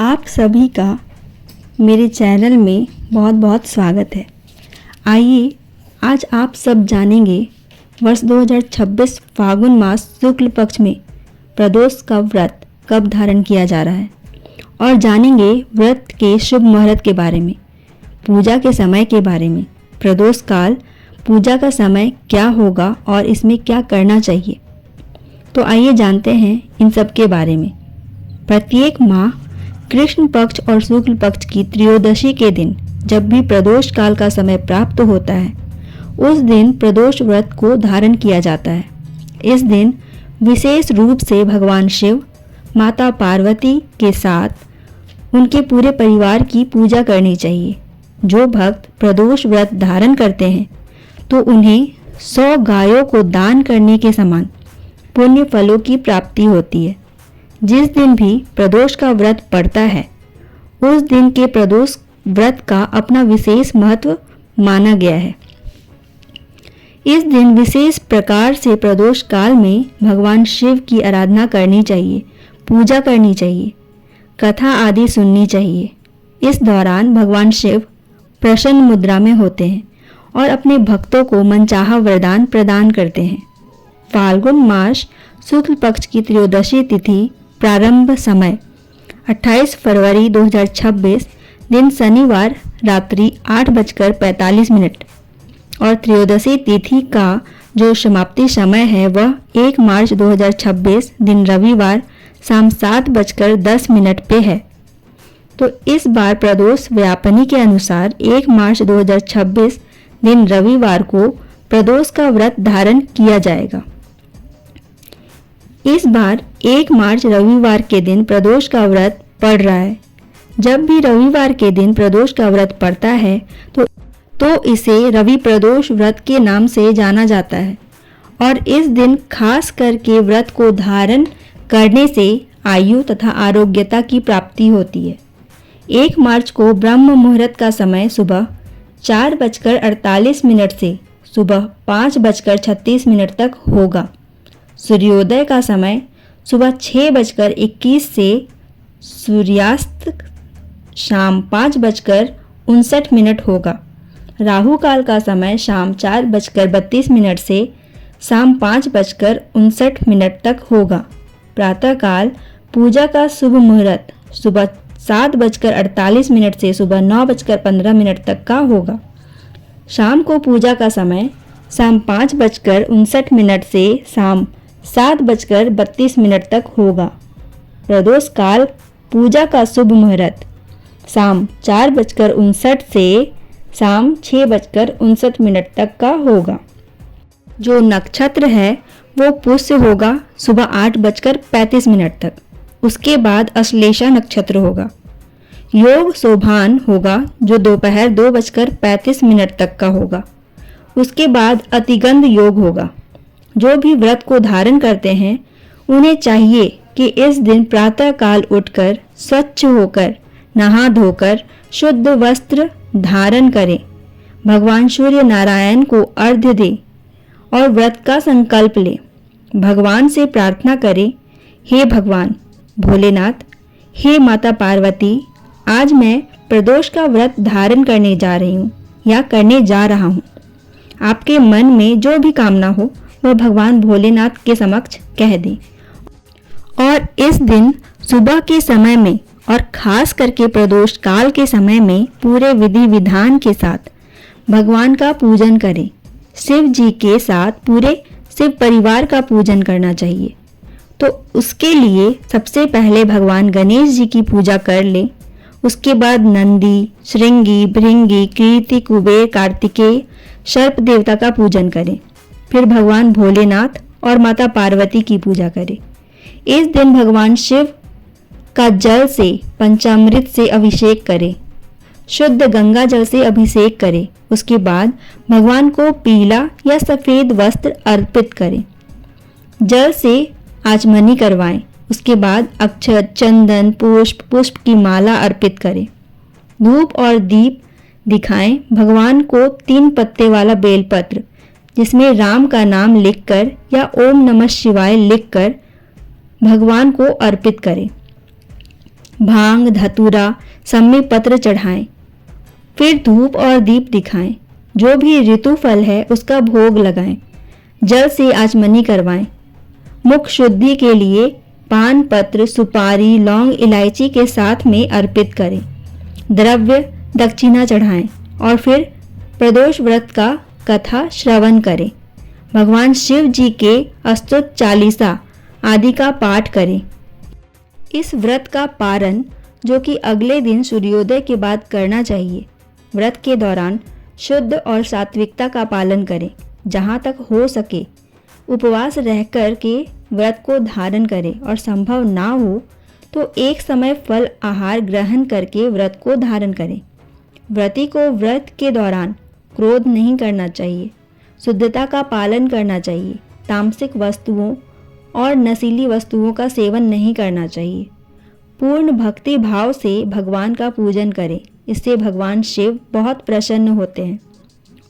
आप सभी का मेरे चैनल में बहुत बहुत स्वागत है। आइए आज आप सब जानेंगे वर्ष 2026 फागुन मास शुक्ल पक्ष में प्रदोष का व्रत कब धारण किया जा रहा है और जानेंगे व्रत के शुभ मुहूर्त के बारे में, पूजा के समय के बारे में, प्रदोष काल पूजा का समय क्या होगा और इसमें क्या करना चाहिए। तो आइए जानते हैं इन सब के बारे में। प्रत्येक माह कृष्ण पक्ष और शुक्ल पक्ष की त्रयोदशी के दिन जब भी प्रदोष काल का समय प्राप्त होता है, उस दिन प्रदोष व्रत को धारण किया जाता है। इस दिन विशेष रूप से भगवान शिव, माता पार्वती के साथ उनके पूरे परिवार की पूजा करनी चाहिए। जो भक्त प्रदोष व्रत धारण करते हैं तो उन्हें 100 गायों को दान करने के समान पुण्य फलों की प्राप्ति होती है। जिस दिन भी प्रदोष का व्रत पड़ता है, उस दिन के प्रदोष व्रत का अपना विशेष महत्व माना गया है। इस दिन विशेष प्रकार से प्रदोष काल में भगवान शिव की आराधना करनी चाहिए, पूजा करनी चाहिए, कथा आदि सुननी चाहिए। इस दौरान भगवान शिव प्रसन्न मुद्रा में होते हैं और अपने भक्तों को मनचाहा वरदान प्रदान करते हैं। फाल्गुन मास शुक्ल पक्ष की त्रयोदशी तिथि प्रारंभ समय 28 फरवरी 2026 दिन शनिवार रात्रि 8:45 और त्रयोदशी तिथि का जो समाप्ति समय है वह 1 मार्च 2026 दिन रविवार शाम 7:10 पे है। तो इस बार प्रदोष व्यापनी के अनुसार 1 मार्च 2026 दिन रविवार को प्रदोष का व्रत धारण किया जाएगा। इस बार 1 मार्च रविवार के दिन प्रदोष का व्रत पड़ रहा है। जब भी रविवार के दिन प्रदोष का व्रत पड़ता है तो इसे रवि प्रदोष व्रत के नाम से जाना जाता है और इस दिन खास करके व्रत को धारण करने से आयु तथा आरोग्यता की प्राप्ति होती है। 1 मार्च को ब्रह्म मुहूर्त का समय सुबह 4:48 से सुबह 5:36 तक होगा। सूर्योदय का समय सुबह 6:21 से सूर्यास्त शाम 5:59 होगा। राहु काल का समय शाम 4:32 से शाम 5:59 तक होगा। प्रातःकाल पूजा का शुभ मुहूर्त सुबह 7:48 से सुबह 9:15 तक का होगा। शाम को पूजा का समय शाम 5:59 से शाम 7:32 तक होगा। प्रदोष काल पूजा का शुभ मुहूर्त शाम 4:59 से शाम 6:59 तक का होगा। जो नक्षत्र है वो पुष्य होगा सुबह 8:35 तक। उसके बाद अश्लेषा नक्षत्र होगा। योग शोभान होगा जो दोपहर 2:35 तक का होगा। उसके बाद अतिगंध योग होगा। जो भी व्रत को धारण करते हैं उन्हें चाहिए कि इस दिन प्रातः काल उठकर स्वच्छ होकर नहा धोकर शुद्ध वस्त्र धारण करें, भगवान सूर्य नारायण को अर्घ्य दें और व्रत का संकल्प लें। भगवान से प्रार्थना करें, हे भगवान भोलेनाथ, हे माता पार्वती, आज मैं प्रदोष का व्रत धारण करने जा रही हूँ या करने जा रहा हूँ। आपके मन में जो भी कामना हो वह भगवान भोलेनाथ के समक्ष कह दें और इस दिन सुबह के समय में और खास करके प्रदोष काल के समय में पूरे विधि विधान के साथ भगवान का पूजन करें। शिव जी के साथ पूरे शिव परिवार का पूजन करना चाहिए। तो उसके लिए सबसे पहले भगवान गणेश जी की पूजा कर लें। उसके बाद नंदी, श्रृंगी, भृंगी, कीर्ति, कुबेर, कार्तिकेय, सर्प देवता का पूजन करें। फिर भगवान भोलेनाथ और माता पार्वती की पूजा करें। इस दिन भगवान शिव का जल से पंचामृत से अभिषेक करें। शुद्ध गंगा जल से अभिषेक करें। उसके बाद भगवान को पीला या सफ़ेद वस्त्र अर्पित करें। जल से आचमनी करवाएं। उसके बाद अक्षत, चंदन, पुष्प की माला अर्पित करें। धूप और दीप दिखाएं। भगवान को 3 पत्ते वाला बेलपत्र जिसमें राम का नाम लिखकर या ओम नमः शिवाय लिखकर भगवान को अर्पित करें। भांग धतूरा सब में पत्र चढ़ाएं, फिर धूप और दीप दिखाएं। जो भी ऋतु फल है उसका भोग लगाएं, जल से आचमनी करवाएं। मुख शुद्धि के लिए पान पत्र, सुपारी, लौंग, इलायची के साथ में अर्पित करें। द्रव्य दक्षिणा चढ़ाएं और फिर प्रदोष व्रत का कथा श्रवण करें। भगवान शिव जी के अस्तुत चालीसा आदि का पाठ करें। इस व्रत का पारण जो कि अगले दिन सूर्योदय के बाद करना चाहिए। व्रत के दौरान शुद्ध और सात्विकता का पालन करें। जहाँ तक हो सके उपवास रहकर के व्रत को धारण करें और संभव ना हो तो एक समय फल आहार ग्रहण करके व्रत को धारण करें। व्रती को व्रत के दौरान क्रोध नहीं करना चाहिए, शुद्धता का पालन करना चाहिए, तामसिक वस्तुओं और नशीली वस्तुओं का सेवन नहीं करना चाहिए। पूर्ण भक्ति भाव से भगवान का पूजन करें। इससे भगवान शिव बहुत प्रसन्न होते हैं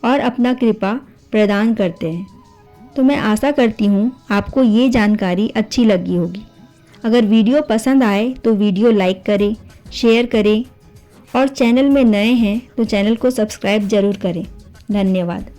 और अपना कृपा प्रदान करते हैं। तो मैं आशा करती हूँ आपको ये जानकारी अच्छी लगी होगी। अगर वीडियो पसंद आए तो वीडियो लाइक करें, शेयर करें और चैनल में नए हैं तो चैनल को सब्सक्राइब ज़रूर करें। धन्यवाद।